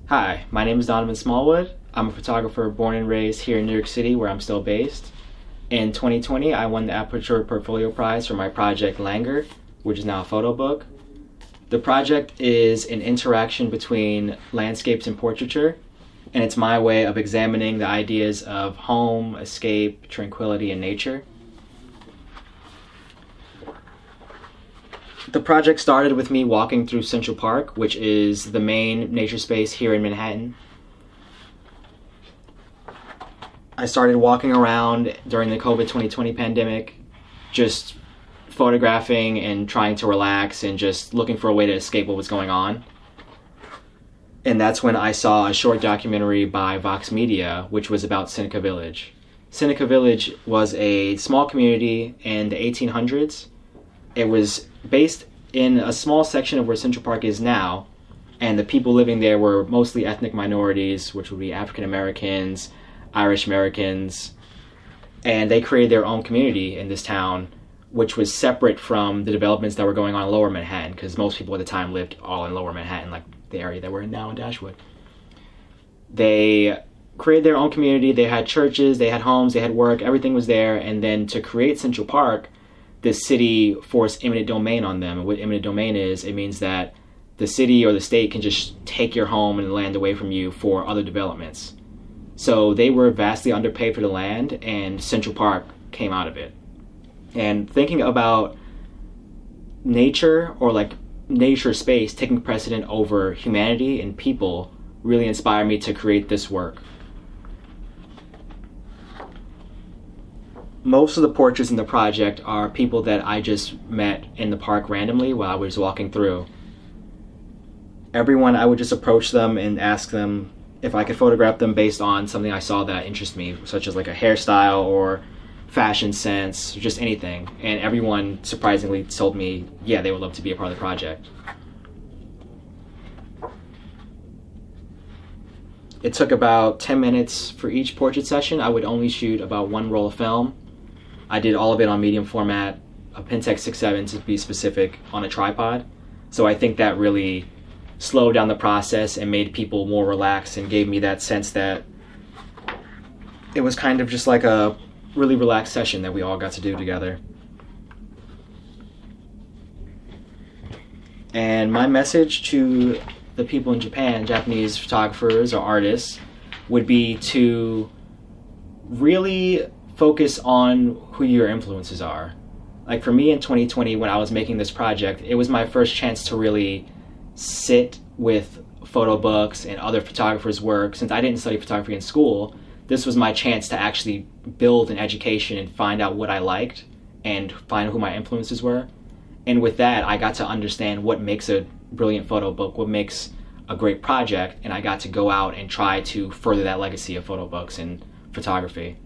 Hi, my name is Donovan Smallwood. I'm a photographer born and raised here in New York City, where I'm still based. In 2020, I won the Aperture Portfolio Prize for my project Langer, which is now a photo book. The project is an interaction between landscapes and portraiture, and it's my way of examining the ideas of home, escape, tranquility, and nature. The project started with me walking through Central Park, which is the main nature space here in Manhattan. I started walking around during the COVID 2020 pandemic, just photographing and trying to relax and just looking for a way to escape what was going on. And that's when I saw a short documentary by Vox Media, which was about Seneca Village. Seneca Village was a small community in the 1800s. It was based in a small section of where Central Park is now, and the people living there were mostly ethnic minorities, which would be African Americans, Irish Americans, and they created their own community in this town, which was separate from the developments that were going on in Lower Manhattan, because most people at the time lived all in Lower Manhattan, like the area that we're in now in Dashwood. They created their own community. They had churches, they had homes, they had work, everything was there. And then to create Central Park, the city forced eminent domain on them. And what eminent domain is, it means that the city or the state can just take your home and land away from you for other developments. So they were vastly underpaid for the land, and Central Park came out of it. And thinking about nature, or like nature space taking precedent over humanity and people, really inspired me to create this work. Most of the portraits in the project are people that I just met in the park randomly while I was walking through. Everyone, I would just approach them and ask them if I could photograph them based on something I saw that interested me, such as like a hairstyle or fashion sense, or just anything. And everyone surprisingly told me, yeah, they would love to be a part of the project. It took about 10 minutes for each portrait session. I would only shoot about one roll of film. I did all of it on medium format, a Pentax 6.7 to be specific, on a tripod. So I think that really slowed down the process and made people more relaxed and gave me that sense that it was kind of just like a really relaxed session that we all got to do together. And my message to the people in Japan, Japanese photographers or artists, would be to really focus on who your influences are. Like for me in 2020, when I was making this project, it was my first chance to really sit with photo books and other photographers' work. Since I didn't study photography in school, this was my chance to actually build an education and find out what I liked and find who my influences were. And with that, I got to understand what makes a brilliant photo book, what makes a great project, and I got to go out and try to further that legacy of photo books and photography.